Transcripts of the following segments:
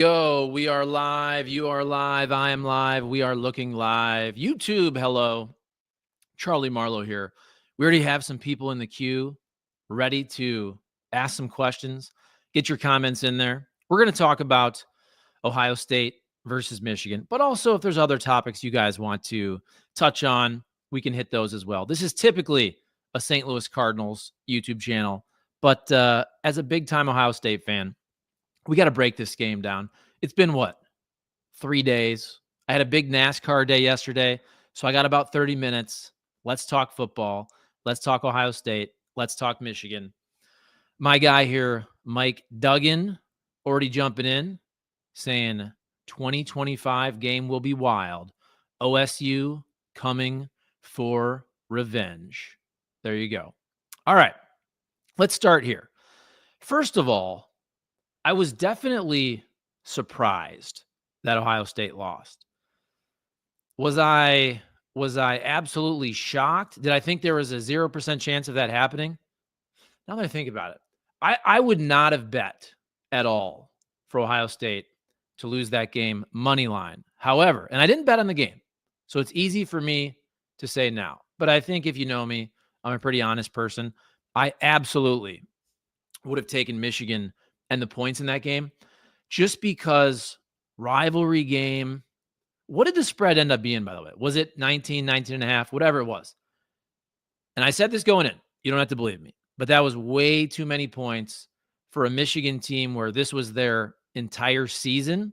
Yo, we are live. You are live. I am live. We are looking live. YouTube, hello. Charlie Marlow here. We already have some people in the queue ready to ask some questions. Get your comments in there. We're going to talk about Ohio State versus Michigan, but also if there's other topics you guys want to touch on, we can hit those as well. This is typically a St. Louis Cardinals YouTube channel, but as a big-time Ohio State fan, we got to break this game down. It's been what? 3 days. I had a big NASCAR day yesterday, so I got about 30 minutes. Let's talk football. Let's talk Ohio State. Let's talk Michigan. My guy here, Mike Duggan, already jumping in, saying 2025 game will be wild. OSU coming for revenge. There you go. All right, let's start here. First of all, I was definitely surprised that Ohio State lost. Was I absolutely shocked? Did I think there was a 0% chance of that happening? Now that I think about it, I would not have bet at all for Ohio State to lose that game money line. However, and I didn't bet on the game, so it's easy for me to say now. But I think if you know me, I'm a pretty honest person. I absolutely would have taken Michigan and the points in that game just because rivalry game. What did the spread end up being, by the way? Was it 19 and a half, whatever it was? And I said this going in. You don't have to believe me. But that was way too many points for a Michigan team where this was their entire season.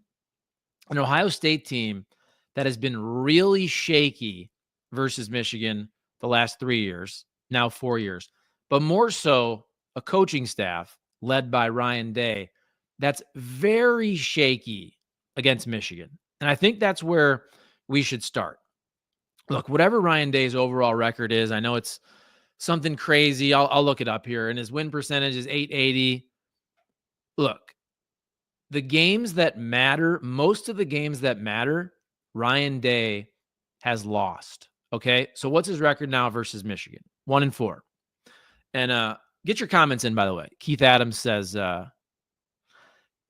An Ohio State team that has been really shaky versus Michigan the last 3 years, now 4 years. But more so, a coaching staff led by Ryan Day that's very shaky against Michigan. And I think that's where we should start. Look, whatever Ryan Day's overall record is, I know it's something crazy. I'll look it up here. And his win percentage is 880. Look, the games that matter, most of the games that matter, Ryan Day has lost. Okay. So what's his record now versus Michigan? 1-4. And get your comments in, by the way. Keith Adams says,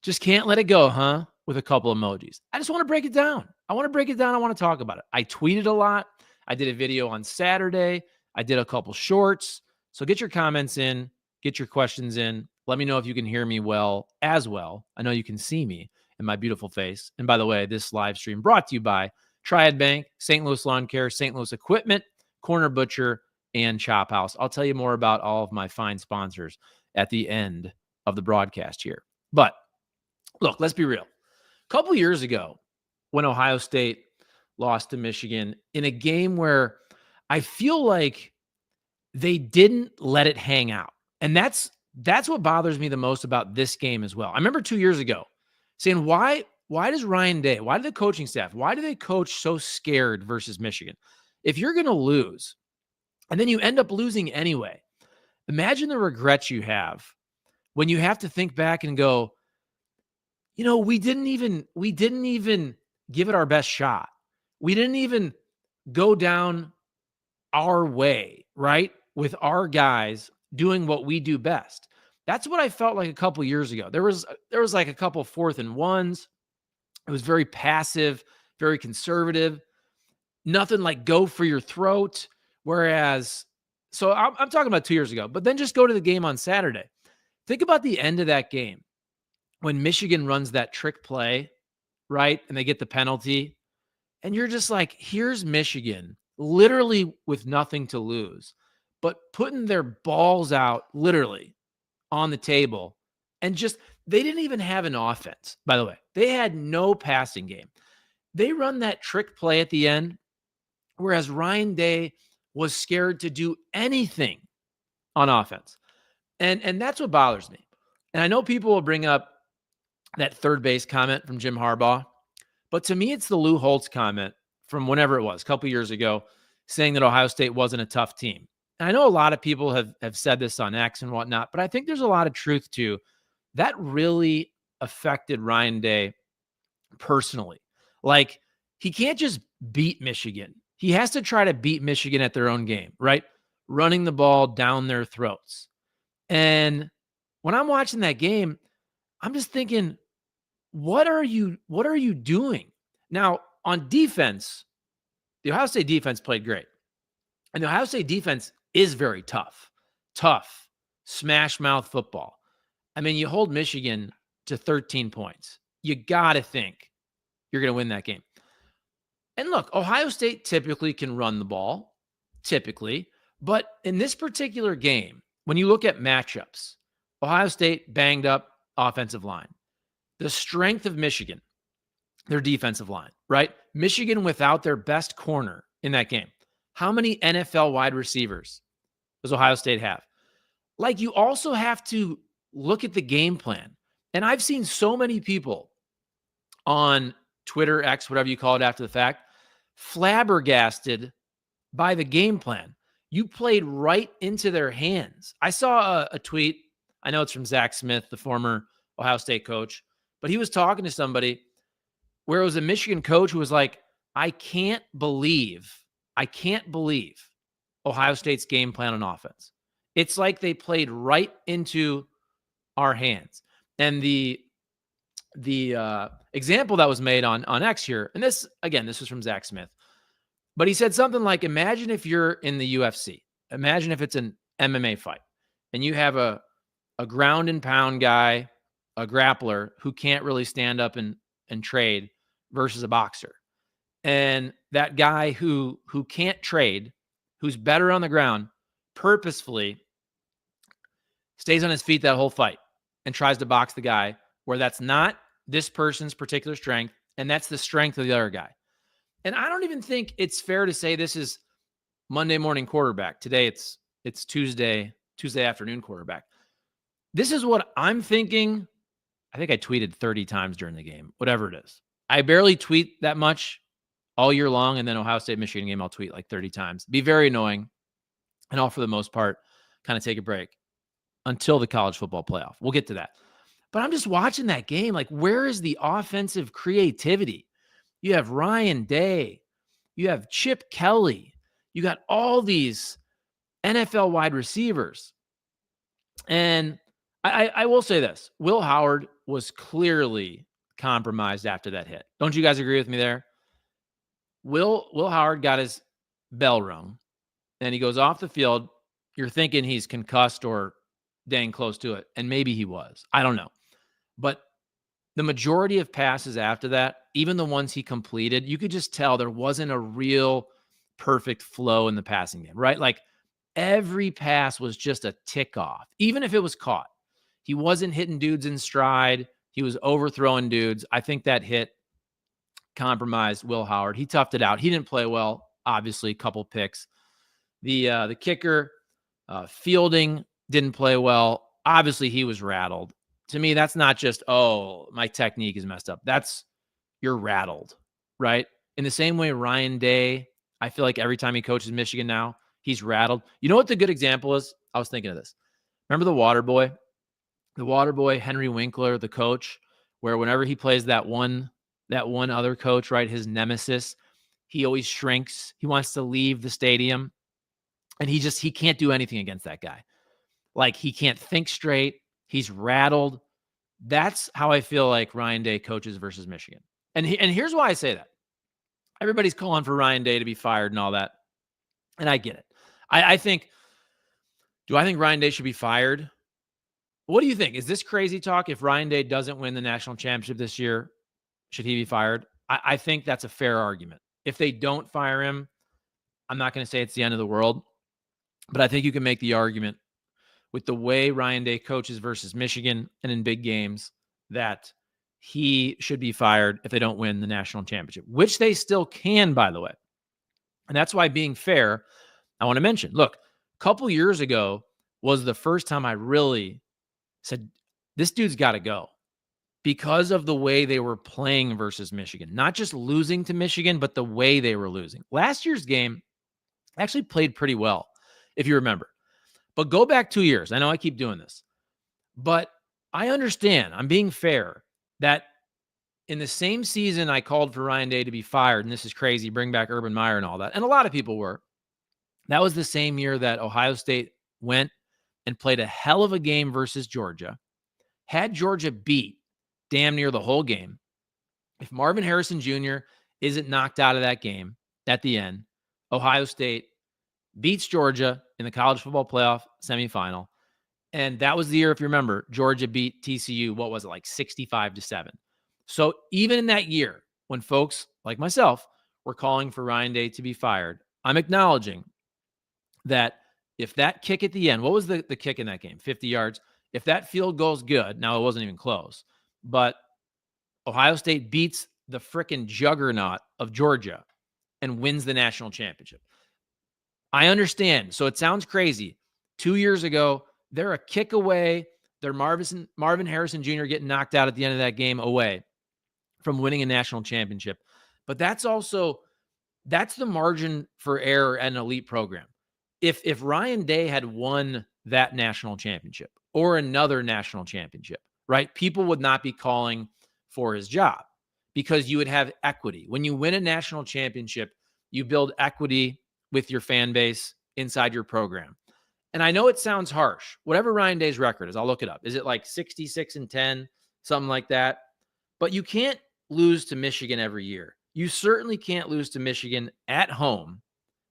just can't let it go, huh? With a couple emojis. I just want to break it down. I want to talk about it. I tweeted a lot. I did a video on Saturday. I did a couple shorts. So get your comments in, get your questions in. Let me know if you can hear me well as well. I know you can see me in my beautiful face. And by the way, this live stream brought to you by Triad Bank, St. Louis Lawn Care, St. Louis Equipment, Corner Butcher, and Chop House. I'll tell you more about all of my fine sponsors at the end of the broadcast here. But look, let's be real. A couple years ago, when Ohio State lost to Michigan in a game where I feel like they didn't let it hang out. And that's what bothers me the most about this game as well. I remember 2 years ago saying, why does Ryan Day, why did the coaching staff, why do they coach so scared versus Michigan? If you're going to lose and then you end up losing anyway, imagine the regrets you have when you have to think back and go, you know, we didn't even give it our best shot. We didn't even go down our way, right? With our guys doing what we do best. That's what I felt like a couple years ago. There was like a couple 4th and 1s. It was very passive, very conservative. Nothing like go for your throat. Whereas, so I'm talking about 2 years ago, but then just go to the game on Saturday. Think about the end of that game when Michigan runs that trick play, right? And they get the penalty. And you're just like, here's Michigan, literally with nothing to lose, but putting their balls out literally on the table. And just, they didn't even have an offense, by the way. They had no passing game. They run that trick play at the end, whereas Ryan Day was scared to do anything on offense. And that's what bothers me. And I know people will bring up that third base comment from Jim Harbaugh, but to me, it's the Lou Holtz comment from whenever it was, a couple years ago, saying that Ohio State wasn't a tough team. And I know a lot of people have said this on X and whatnot, but I think there's a lot of truth to that. Really affected Ryan Day personally. Like, he can't just beat Michigan. He has to try to beat Michigan at their own game, right? Running the ball down their throats. And when I'm watching that game, I'm just thinking, what are you doing? Now, on defense, the Ohio State defense played great. And the Ohio State defense is very tough, smash mouth football. I mean, you hold Michigan to 13 points. You got to think you're going to win that game. And look, Ohio State typically can run the ball, but in this particular game, when you look at matchups, Ohio State banged up offensive line. The strength of Michigan, their defensive line, right? Michigan without their best corner in that game. How many NFL wide receivers does Ohio State have? Like, you also have to look at the game plan. And I've seen so many people on Twitter, X, whatever you call it after the fact, flabbergasted by the game plan. You played right into their hands. I saw a tweet. I know it's from Zach Smith, the former Ohio State coach, but he was talking to somebody where it was a Michigan coach who was like, I can't believe Ohio State's game plan on offense. It's like they played right into our hands. And the example that was made on X here, and this was from Zach Smith, but he said something like, imagine if you're in the UFC. Imagine if it's an MMA fight and you have a ground and pound guy, a grappler who can't really stand up and trade versus a boxer. And that guy who can't trade, who's better on the ground, purposefully stays on his feet that whole fight and tries to box the guy where that's not this person's particular strength, and that's the strength of the other guy. And I don't even think it's fair to say this is Monday morning quarterback. Today it's Tuesday afternoon quarterback. This is what I'm thinking. I think I tweeted 30 times during the game, whatever it is. I barely tweet that much all year long, and then Ohio State Michigan game, I'll tweet like 30 times. Be very annoying, and all for the most part, kind of take a break until the college football playoff. We'll get to that. But I'm just watching that game. Like, where is the offensive creativity? You have Ryan Day. You have Chip Kelly. You got all these NFL wide receivers. And I will say this. Will Howard was clearly compromised after that hit. Don't you guys agree with me there? Will Howard got his bell rung, and he goes off the field. You're thinking he's concussed or dang close to it, and maybe he was. I don't know. But the majority of passes after that, even the ones he completed, you could just tell there wasn't a real perfect flow in the passing game, right? Like, every pass was just a tick off, even if it was caught. He wasn't hitting dudes in stride. He was overthrowing dudes. I think that hit compromised Will Howard. He toughed it out. He didn't play well, obviously, a couple picks. The kicker, Fielding, didn't play well. Obviously, he was rattled. To me, that's not just, oh, my technique is messed up. That's, you're rattled, right? In the same way, Ryan Day, I feel like every time he coaches Michigan now, he's rattled. You know what the good example is? I was thinking of this. Remember the water boy? The water boy, Henry Winkler, the coach, where whenever he plays that one other coach, right, his nemesis, he always shrinks. He wants to leave the stadium, and he can't do anything against that guy. Like, he can't think straight. He's rattled. That's how I feel like Ryan Day coaches versus Michigan. And here's why I say that. Everybody's calling for Ryan Day to be fired and all that, and I get it. Do I think Ryan Day should be fired? What do you think? Is this crazy talk? If Ryan Day doesn't win the national championship this year, should he be fired? I think that's a fair argument. If they don't fire him, I'm not going to say it's the end of the world, but I think you can make the argument with the way Ryan Day coaches versus Michigan and in big games that he should be fired if they don't win the national championship, which they still can, by the way. And that's why, being fair, I want to mention, look, a couple years ago was the first time I really said, this dude's got to go, because of the way they were playing versus Michigan. Not just losing to Michigan, but the way they were losing. Last year's game actually played pretty well, if you remember. But go back 2 years. I know I keep doing this, but I understand, I'm being fair, that in the same season I called for Ryan Day to be fired, and this is crazy, bring back Urban Meyer and all that, and a lot of people were. That was the same year that Ohio State went and played a hell of a game versus Georgia, had Georgia beat, damn near the whole game. If Marvin Harrison Jr. isn't knocked out of that game at the end, Ohio State beats Georgia in the college football playoff semifinal. And that was the year, if you remember, Georgia beat TCU, what was it, like 65-7. So even in that year, when folks like myself were calling for Ryan Day to be fired, I'm acknowledging that if that kick at the end, what was the kick in that game? 50 yards. If that field goal's good, now it wasn't even close, but Ohio State beats the frickin' juggernaut of Georgia and wins the national championship. I understand. So it sounds crazy. 2 years ago, they're a kick away. They're Marvin Harrison Jr. getting knocked out at the end of that game away from winning a national championship. But that's the margin for error at an elite program. If Ryan Day had won that national championship or another national championship, right, people would not be calling for his job because you would have equity. When you win a national championship, you build equity with your fan base inside your program. And I know it sounds harsh. Whatever Ryan Day's record is, I'll look it up. Is it like 66-10, something like that? But you can't lose to Michigan every year. You certainly can't lose to Michigan at home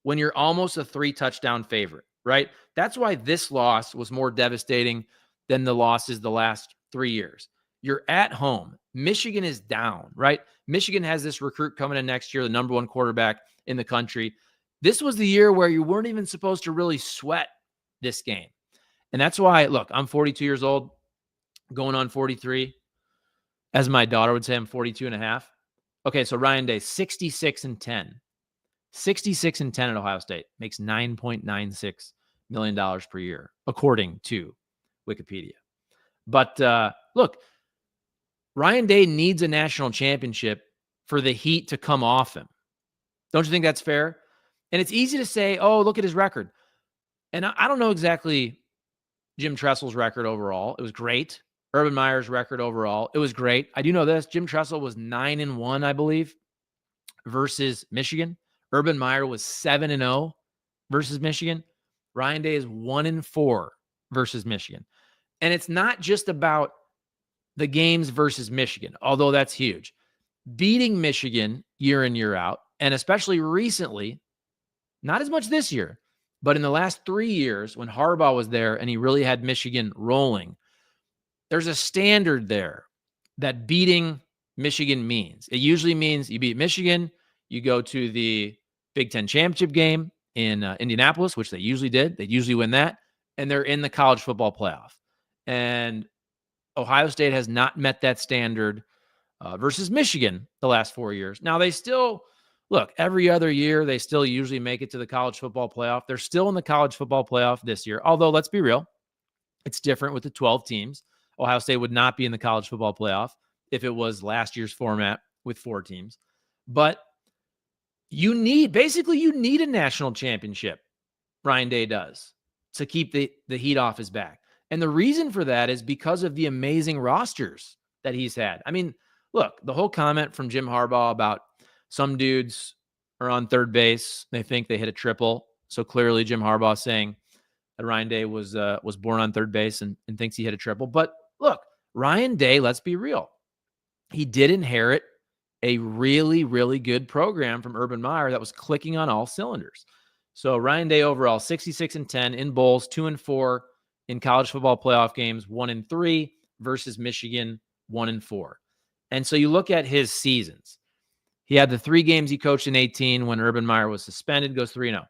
when you're almost a 3-touchdown favorite, right? That's why this loss was more devastating than the losses the last 3 years. You're at home. Michigan is down, right? Michigan has this recruit coming in next year, the number 1 quarterback in the country. This was the year where you weren't even supposed to really sweat this game. And that's why, look, I'm 42 years old, going on 43. As my daughter would say, I'm 42 and a half. Okay, so Ryan Day, 66-10. 66-10 at Ohio State makes $9.96 million per year, according to Wikipedia. But look, Ryan Day needs a national championship for the heat to come off him. Don't you think that's fair? And it's easy to say, oh, look at his record. And I don't know exactly Jim Tressel's record overall. It was great. Urban Meyer's record overall, it was great. I do know this. Jim Tressel was 9-1, I believe, versus Michigan. Urban Meyer was 7-0 versus Michigan. Ryan Day is 1-4 versus Michigan. And it's not just about the games versus Michigan, although that's huge. Beating Michigan year in, year out, and especially recently, not as much this year, but in the last 3 years when Harbaugh was there and he really had Michigan rolling, there's a standard there that beating Michigan means. It usually means you beat Michigan, you go to the Big Ten championship game in Indianapolis, which they usually did. They usually win that, and they're in the college football playoff. And Ohio State has not met that standard versus Michigan the last 4 years. Now, they still, look, every other year, they still usually make it to the college football playoff. They're still in the college football playoff this year, although let's be real, it's different with the 12 teams. Ohio State would not be in the college football playoff if it was last year's format with 4 teams. But you need a national championship, Ryan Day does, to keep the heat off his back. And the reason for that is because of the amazing rosters that he's had. I mean, look, the whole comment from Jim Harbaugh about some dudes are on third base, they think they hit a triple. So clearly Jim Harbaugh saying that Ryan Day was born on third base and thinks he hit a triple. But look, Ryan Day, let's be real. He did inherit a really, really good program from Urban Meyer that was clicking on all cylinders. So Ryan Day overall, 66-10 in bowls, 2-4 in college football playoff games, 1-3 versus Michigan, 1-4. And so you look at his seasons. He had the 3 games he coached in 18 when Urban Meyer was suspended, goes 3-0.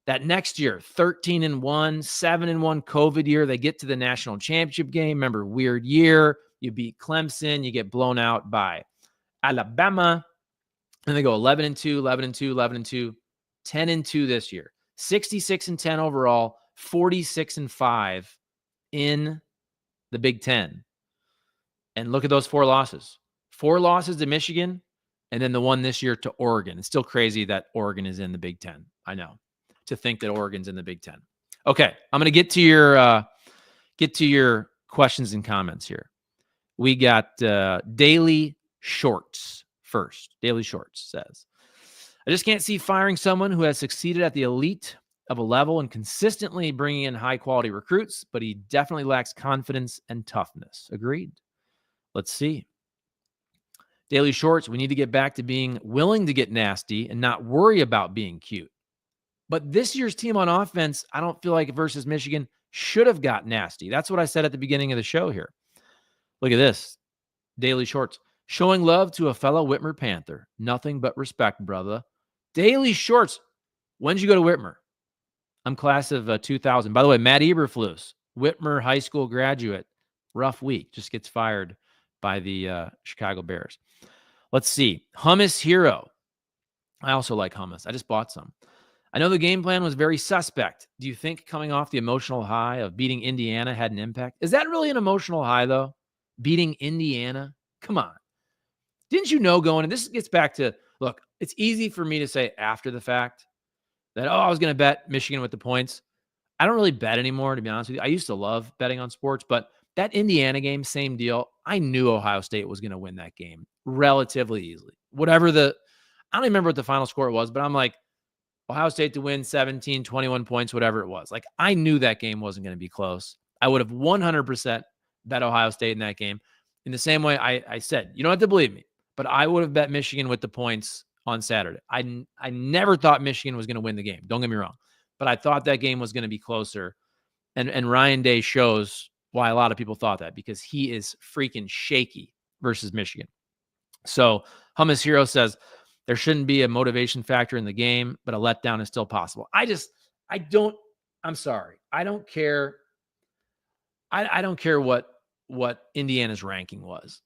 That next year, 13-1, 7-1 COVID year, they get to the national championship game. Remember, weird year. You beat Clemson. You get blown out by Alabama. And they go 11-2, 11-2, 11-2, 10-2 this year. 66-10 overall, 46-5 in the Big Ten. And look at those 4 losses. 4 losses to Michigan, and then the one this year to Oregon. It's still crazy that Oregon is in the Big Ten. I know. To think that Oregon's in the Big Ten. Okay, I'm going to get to your questions and comments here. We got Daily Shorts first. Daily Shorts says, I just can't see firing someone who has succeeded at the elite of a level and consistently bringing in high-quality recruits, but he definitely lacks confidence and toughness. Agreed. Let's see. Daily Shorts, we need to get back to being willing to get nasty and not worry about being cute. But this year's team on offense, I don't feel like versus Michigan should have got nasty. That's what I said at the beginning of the show here. Look at this. Daily Shorts. Showing love to a fellow Whitmer Panther. Nothing but respect, brother. Daily Shorts. When did you go to Whitmer? I'm class of 2000. By the way, Matt Eberflus, Whitmer High School graduate. Rough week. Just gets fired by the Chicago Bears. Let's see. Hummus Hero. I also like hummus. I just bought some. I know the game plan was very suspect. Do you think coming off the emotional high of beating Indiana had an impact? Is that really an emotional high, though? Beating Indiana? Come on. Didn't you know going, and this gets back to, look, it's easy for me to say after the fact that, I was going to bet Michigan with the points. I don't really bet anymore, to be honest with you. I used to love betting on sports, but that Indiana game, same deal. I knew Ohio State was going to win that game relatively easily. I don't remember what the final score was, but I'm like, Ohio State to win 17, 21 points, whatever it was. Like, I knew that game wasn't going to be close. I would have 100% bet Ohio State in that game. In the same way I said, you don't have to believe me, but I would have bet Michigan with the points on Saturday. I never thought Michigan was going to win the game. Don't get me wrong. But I thought that game was going to be closer. And Ryan Day shows why a lot of people thought that, because he is freaking shaky versus Michigan. So Hummus Hero says, there shouldn't be a motivation factor in the game, but a letdown is still possible. I'm sorry. I don't care. I don't care what Indiana's ranking was.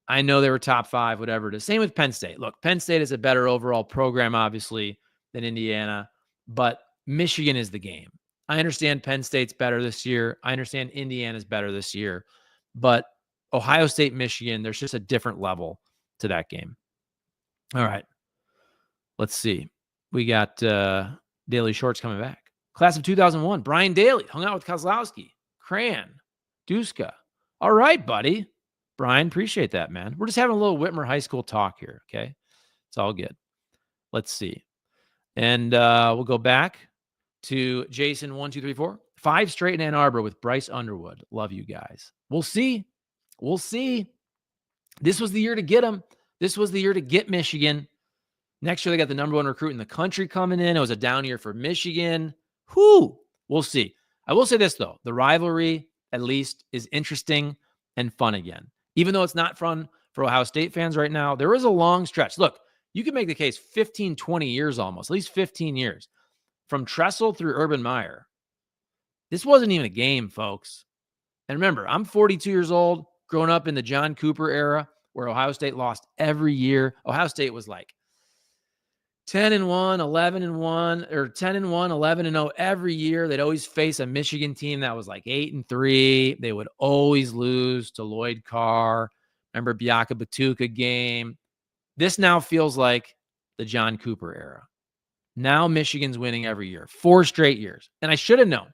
I know they were top 5, whatever it is. Same with Penn State. Look, Penn State is a better overall program, obviously, than Indiana, but Michigan is the game. I understand Penn State's better this year. I understand Indiana's better this year, but Ohio State, Michigan, there's just a different level to that game. All right. Let's see. We got Daily Shorts coming back. Class of 2001. Brian Daly hung out with Kozlowski, Cran, Duska. All right, buddy. Brian, appreciate that, man. We're just having a little Whitmer High School talk here, okay? It's all good. Let's see. And we'll go back to Jason 1234. 5 straight in Ann Arbor with Bryce Underwood. Love you guys. We'll see. We'll see. This was the year to get him. This was the year to get Michigan. Next year, they got the number 1 recruit in the country coming in. It was a down year for Michigan. Whoo! We'll see. I will say this, though. The rivalry, at least, is interesting and fun again. Even though it's not fun for Ohio State fans right now, there is a long stretch. Look, you can make the case 15, 20 years almost, at least 15 years. From Tressel through Urban Meyer. This wasn't even a game, folks. And remember, I'm 42 years old, growing up in the John Cooper era, where Ohio State lost every year. Ohio State was like 10-1, 11-1, or 10-1, 11-0 every year. They'd always face a Michigan team that was like 8-3. They would always lose to Lloyd Carr. Remember Biaka Batuka game. This now feels like the John Cooper era. Now Michigan's winning every year, 4 straight years. And I should have known,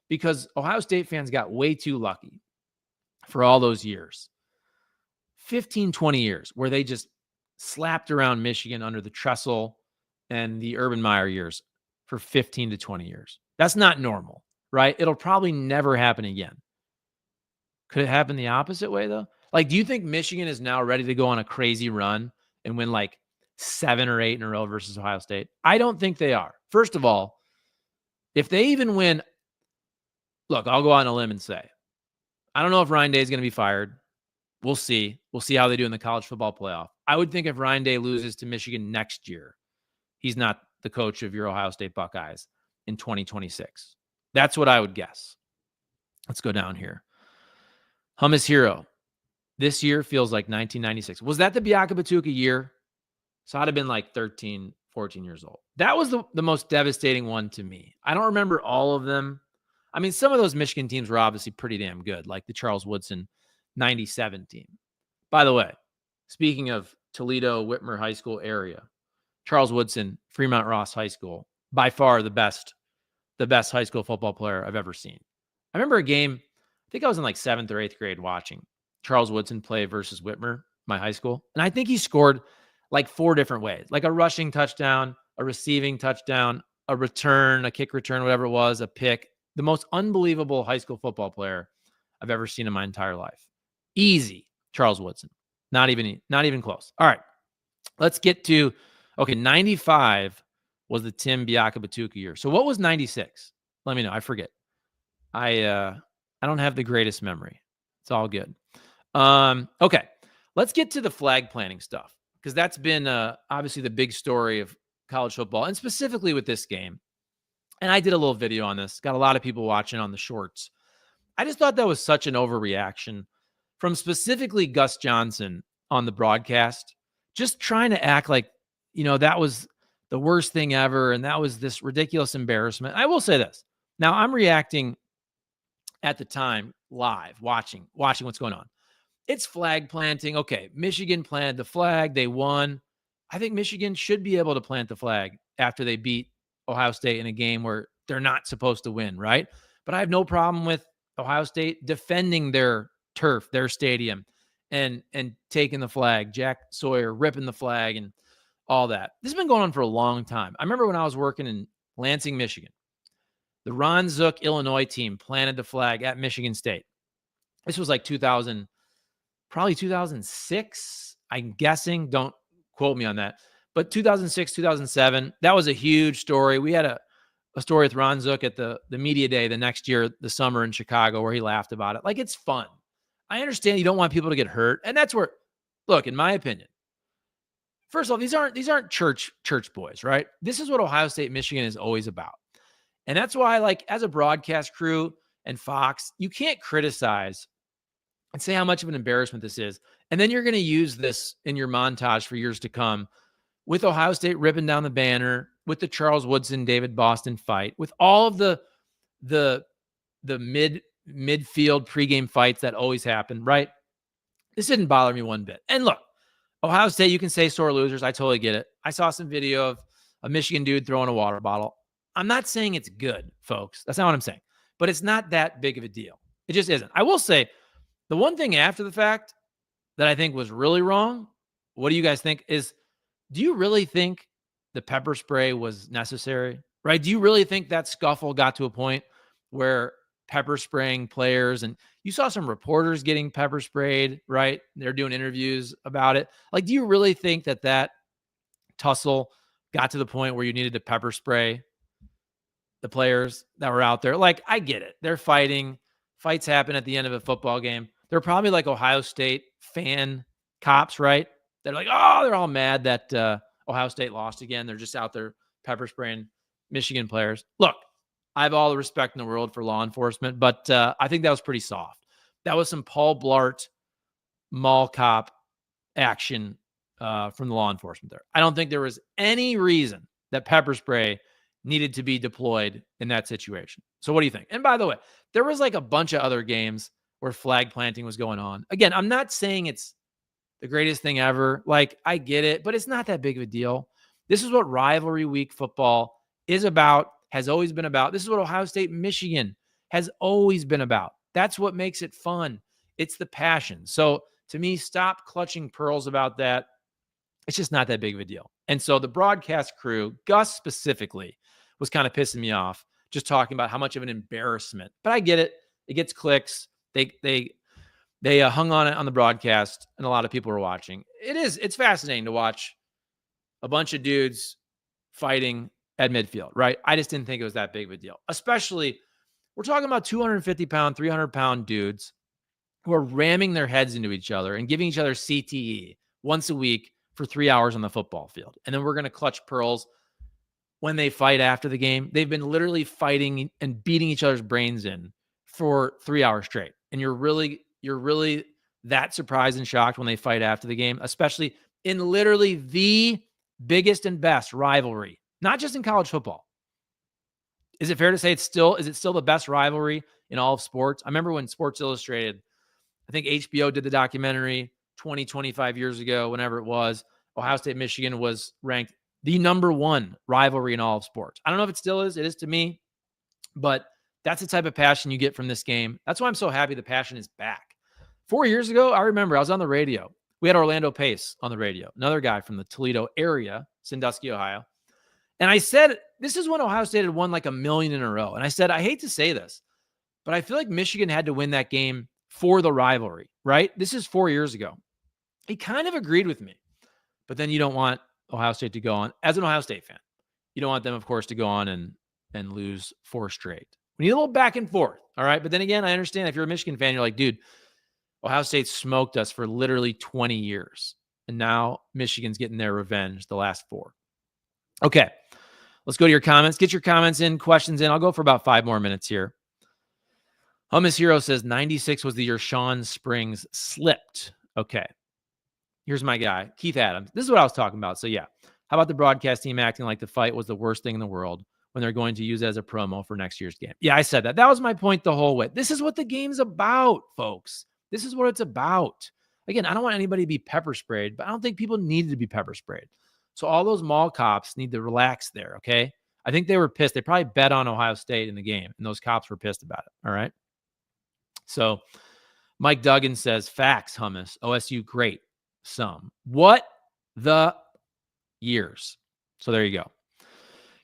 because Ohio State fans got way too lucky for all those years. 15, 20 years where they just slapped around Michigan under the Tressel and the Urban Meyer years for 15 to 20 years. That's not normal, right? It'll probably never happen again. Could it happen the opposite way, though? Like, do you think Michigan is now ready to go on a crazy run and win like 7 or 8 in a row versus Ohio State? I don't think they are. First of all, if they even win, look, I'll go on a limb and say, I don't know if Ryan Day is going to be fired. We'll see. We'll see how they do in the college football playoff. I would think if Ryan Day loses to Michigan next year, he's not the coach of your Ohio State Buckeyes in 2026. That's what I would guess. Let's go down here. Hummus Hero. This year feels like 1996. Was that the Biaka Batuka year? So I'd have been like 13, 14 years old. That was the most devastating one to me. I don't remember all of them. I mean, some of those Michigan teams were obviously pretty damn good, like the Charles Woodson 97 team. By the way, speaking of Toledo, Whitmer High School area, Charles Woodson, Fremont Ross High School, by far the best high school football player I've ever seen. I remember a game, I think I was in like 7th or 8th grade watching Charles Woodson play versus Whitmer, my high school. And I think he scored like 4 different ways, like a rushing touchdown, a receiving touchdown, a return, a kick return, whatever it was, a pick. The most unbelievable high school football player I've ever seen in my entire life. Easy, Charles Woodson. Not even close. All right. Let's get to 95 was the Tim Biakabatuka year. So what was 96? Let me know. I forget. I don't have the greatest memory. It's all good. Okay. Let's get to the flag planting stuff because that's been obviously the big story of college football and specifically with this game. And I did a little video on this. Got a lot of people watching on the shorts. I just thought that was such an overreaction from specifically Gus Johnson on the broadcast, just trying to act like, that was the worst thing ever. And that was this ridiculous embarrassment. I will say this. Now I'm reacting at the time live, watching what's going on. It's flag planting. Okay. Michigan planted the flag. They won. I think Michigan should be able to plant the flag after they beat Ohio State in a game where they're not supposed to win. Right. But I have no problem with Ohio State defending their turf, their stadium, and taking the flag. Jack Sawyer ripping the flag and all that. This has been going on for a long time. I remember when I was working in Lansing, Michigan, the Ron Zook, Illinois team planted the flag at Michigan State. This was like 2000, probably 2006, I'm guessing. Don't quote me on that. But 2006, 2007, that was a huge story. We had a story with Ron Zook at the media day the next year, the summer in Chicago, where he laughed about it. Like, it's fun. I understand you don't want people to get hurt. And that's where, look, in my opinion, first of all, these aren't church boys, right? This is what Ohio State, Michigan is always about. And that's why, like, as a broadcast crew and Fox, you can't criticize and say how much of an embarrassment this is. And then you're going to use this in your montage for years to come with Ohio State ripping down the banner, with the Charles Woodson, David Boston fight, with all of the midfield pregame fights that always happen, right? This didn't bother me one bit. And look, Ohio State, you can say sore losers. I totally get it. I saw some video of a Michigan dude throwing a water bottle. I'm not saying it's good, folks. That's not what I'm saying. But it's not that big of a deal. It just isn't. I will say the one thing after the fact that I think was really wrong, what do you guys think, is do you really think the pepper spray was necessary, right? Do you really think that scuffle got to a point where pepper spraying players, and you saw some reporters getting pepper sprayed, right? They're doing interviews about it. Like, do you really think that tussle got to the point where you needed to pepper spray the players that were out there? Like, I get it. They're fighting. Fights happen at the end of a football game. They're probably like Ohio State fan cops, right? They're like, oh, they're all mad that Ohio State lost again. They're just out there pepper spraying Michigan players. Look, I have all the respect in the world for law enforcement, but I think that was pretty soft. That was some Paul Blart mall cop action from the law enforcement there. I don't think there was any reason that pepper spray needed to be deployed in that situation. So what do you think? And by the way, there was like a bunch of other games where flag planting was going on. Again, I'm not saying it's the greatest thing ever. Like, I get it, but it's not that big of a deal. This is what rivalry week football is about, has always been about. This is what Ohio State, Michigan has always been about. That's what makes it fun. It's the passion. So to me, stop clutching pearls about that. It's just not that big of a deal. And so the broadcast crew, Gus specifically, was kind of pissing me off, just talking about how much of an embarrassment. But I get it. It gets clicks. They hung on it on the broadcast, and a lot of people were watching. It's fascinating to watch a bunch of dudes fighting at midfield, right? I just didn't think it was that big of a deal. Especially, we're talking about 250-pound, 300-pound dudes who are ramming their heads into each other and giving each other CTE once a week for 3 hours on the football field. And then we're going to clutch pearls when they fight after the game. They've been literally fighting and beating each other's brains in for 3 hours straight. And you're really that surprised and shocked when they fight after the game, especially in literally the biggest and best rivalry, not just in college football. Is it fair to say is it still the best rivalry in all of sports? I remember when Sports Illustrated, I think HBO did the documentary 25 years ago, whenever it was, Ohio State, Michigan was ranked the number one rivalry in all of sports. I don't know if it still is. It is to me, but that's the type of passion you get from this game. That's why I'm so happy the passion is back. 4 years ago, I remember I was on the radio. We had Orlando Pace on the radio, another guy from the Toledo area, Sandusky, Ohio. And I said, this is when Ohio State had won like 1 million in a row. And I said, I hate to say this, but I feel like Michigan had to win that game for the rivalry, right? This is 4 years ago. He kind of agreed with me. But then you don't want Ohio State to go on, as an Ohio State fan, you don't want them, of course, to go on and lose 4 straight. We need a little back and forth, all right? But then again, I understand if you're a Michigan fan, you're like, dude, Ohio State smoked us for literally 20 years. And now Michigan's getting their revenge the last 4. Okay, let's go to your comments. Get your comments in, questions in. I'll go for about 5 more minutes here. Hummus Hero says 96 was the year Sean Springs slipped. Okay. Here's my guy, Keith Adams. This is what I was talking about. So, yeah. How about the broadcast team acting like the fight was the worst thing in the world when they're going to use it as a promo for next year's game? Yeah, I said that. That was my point the whole way. This is what the game's about, folks. This is what it's about. Again, I don't want anybody to be pepper sprayed, but I don't think people needed to be pepper sprayed. So all those mall cops need to relax there, okay? I think they were pissed. They probably bet on Ohio State in the game, and those cops were pissed about it, all right? So Mike Duggan says, facts, Hummus. OSU, great. Some. What the years? So there you go.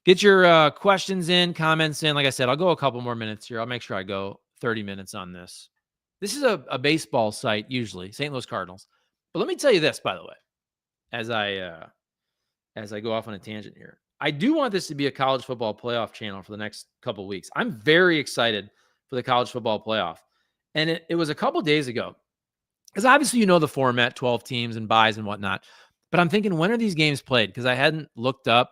Get your questions in, comments in. Like I said, I'll go a couple more minutes here. I'll make sure I go 30 minutes on this. This is a baseball site, usually, St. Louis Cardinals. But let me tell you this, by the way, as I go off on a tangent here. I do want this to be a college football playoff channel for the next couple of weeks. I'm very excited for the college football playoff. And it was a couple days ago. Because obviously, you know the format, 12 teams and buys and whatnot. But I'm thinking, when are these games played? Because I hadn't looked up,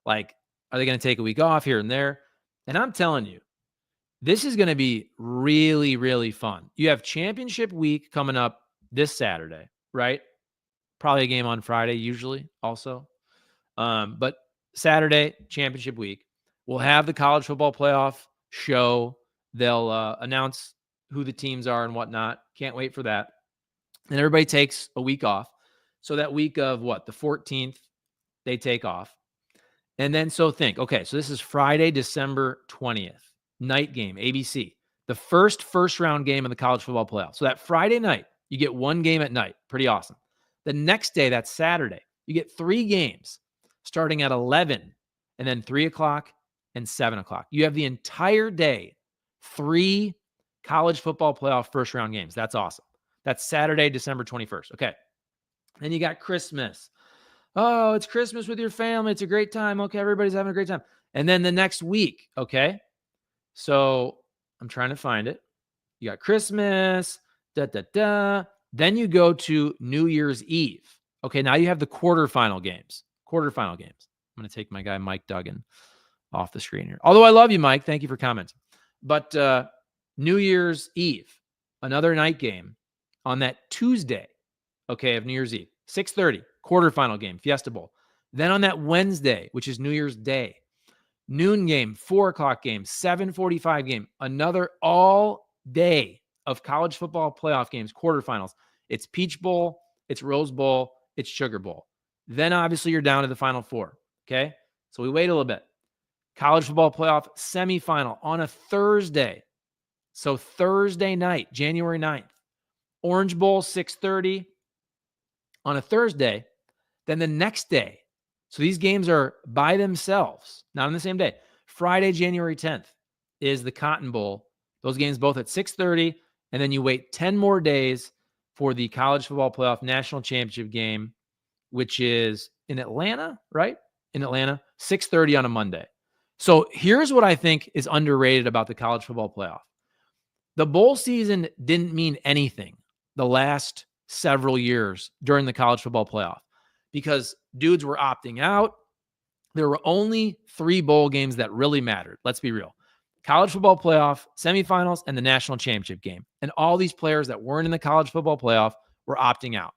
like, are they going to take a week off here and there? And I'm telling you, this is going to be really, really fun. You have championship week coming up this Saturday, right? Probably a game on Friday, usually also. But Saturday, championship week, we'll have the college football playoff show. They'll announce who the teams are and whatnot. Can't wait for that. And everybody takes a week off. So that week of what? The 14th, they take off. And then so think, okay, so this is Friday, December 20th, night game, ABC. The first round game of the college football playoff. So that Friday night, you get one game at night. Pretty awesome. The next day, that's Saturday, you get 3 games starting at 11 and then 3 o'clock and 7 o'clock. You have the entire day, 3 college football playoff first round games. That's awesome. That's Saturday, December 21st. Okay. Then you got Christmas. Oh, it's Christmas with your family. It's a great time. Okay. Everybody's having a great time. And then the next week. Okay. So I'm trying to find it. You got Christmas. Then you go to New Year's Eve. Okay. Now you have the quarterfinal games. I'm going to take my guy, Mike Duggan, off the screen here. Although I love you, Mike. Thank you for commenting. But New Year's Eve, another night game on that Tuesday, okay, of New Year's Eve, 6:30, quarterfinal game, Fiesta Bowl. Then on that Wednesday, which is New Year's Day, noon game, 4 o'clock game, 7:45 game, another all day of college football playoff games, quarterfinals. It's Peach Bowl, it's Rose Bowl, it's Sugar Bowl. Then obviously you're down to the Final Four, okay? So we wait a little bit. College football playoff semifinal on a Thursday. So Thursday night, January 9th. Orange Bowl, 6:30 on a Thursday. Then the next day. So these games are by themselves, not on the same day. Friday, January 10th is the Cotton Bowl. Those games both at 6:30. And then you wait 10 more days for the college football playoff national championship game, which is in Atlanta, right? In Atlanta, 6:30 on a Monday. So here's what I think is underrated about the college football playoff. The bowl season didn't mean anything the last several years during the college football playoff because dudes were opting out. There were only 3 bowl games that really mattered. Let's be real. College football playoff, semifinals, and the national championship game. And all these players that weren't in the college football playoff were opting out.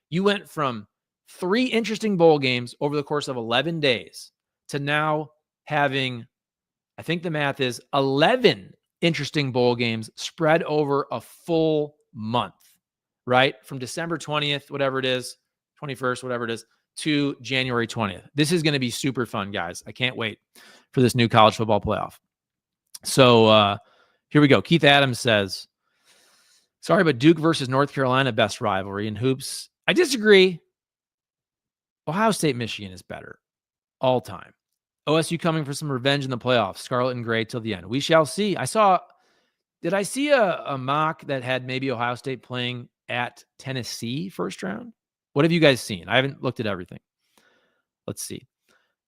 You went from 3 interesting bowl games over the course of 11 days to now having, I think the math is 11 interesting bowl games spread over a full month, right? From December 20th, whatever it is, 21st, whatever it is, to January 20th. This is going to be super fun, guys. I can't wait for this new college football playoff. So here we go. Keith Adams says, sorry, but Duke versus North Carolina, best rivalry in hoops. I disagree. Ohio State, Michigan is better all time. OSU coming for some revenge in the playoffs. Scarlet and gray till the end. We shall see. Did I see a mock that had maybe Ohio State playing at Tennessee first round? What have you guys seen? I haven't looked at everything. Let's see.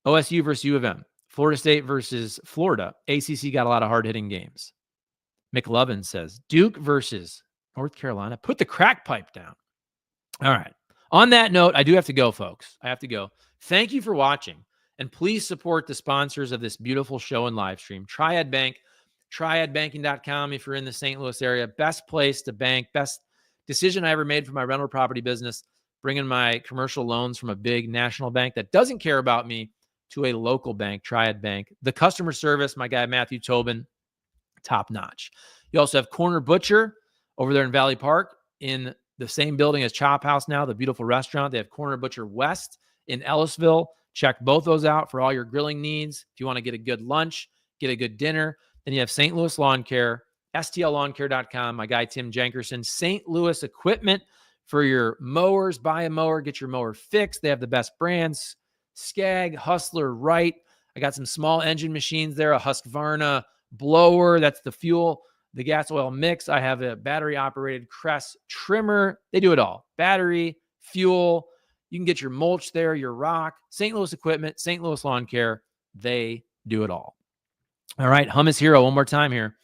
OSU versus U of M. Florida State versus Florida. ACC got a lot of hard-hitting games. McLovin says, Duke versus North Carolina. Put the crack pipe down. All right. On that note, I do have to go, folks. I have to go. Thank you for watching. And please support the sponsors of this beautiful show and live stream. Triad Bank, triadbanking.com if you're in the St. Louis area. Best place to bank. Best decision I ever made for my rental property business, bringing my commercial loans from a big national bank that doesn't care about me to a local bank, Triad Bank. The customer service, my guy Matthew Tobin, top notch. You also have Corner Butcher over there in Valley Park in the same building as Chop House now, the beautiful restaurant. They have Corner Butcher West in Ellisville. Check both those out for all your grilling needs. If you want to get a good lunch, get a good dinner. Then you have St. Louis Lawn Care, stllawn.care.com. My guy Tim Jenkerson. St. Louis Equipment for your mowers. Buy a mower, get your mower fixed. They have the best brands. Skag, Hustler, Wright. I got some small engine machines there, a Husqvarna blower. That's the fuel, the gas oil mix. I have a battery-operated Crest trimmer. They do it all. Battery, fuel. You can get your mulch there, your rock. St. Louis Equipment, St. Louis Lawn Care. They do it all. All right, Hummus Hero, one more time here.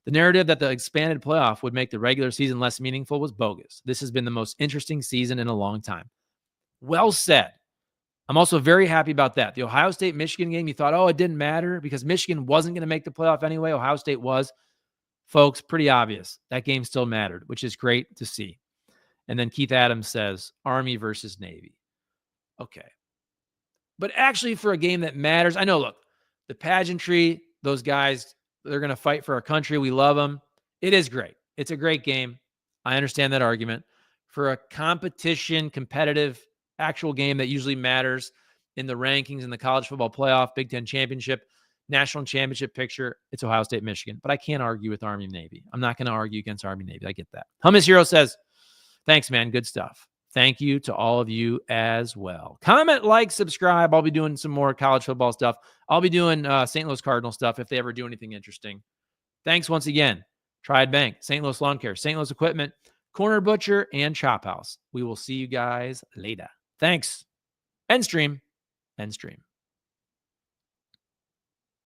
The narrative that the expanded playoff would make the regular season less meaningful was bogus. This has been the most interesting season in a long time. Well said. I'm also very happy about that. The Ohio State-Michigan game, you thought, oh, it didn't matter because Michigan wasn't going to make the playoff anyway. Ohio State was. Folks, pretty obvious. That game still mattered, which is great to see. And then Keith Adams says, Army versus Navy. Okay. But actually for a game that matters, I know, look, the pageantry, those guys, they're going to fight for our country. We love them. It is great. It's a great game. I understand that argument. For a competition, competitive, actual game that usually matters in the rankings in the college football playoff, Big Ten championship, national championship picture, it's Ohio State, Michigan. But I can't argue with Army and Navy. I'm not going to argue against Army and Navy. I get that. Hummus Hero says, thanks, man. Good stuff. Thank you to all of you as well. Comment, like, subscribe. I'll be doing some more college football stuff. I'll be doing St. Louis Cardinal stuff if they ever do anything interesting. Thanks once again. Triad Bank, St. Louis Lawn Care, St. Louis Equipment, Corner Butcher, and Chop House. We will see you guys later. Thanks. End stream. End stream.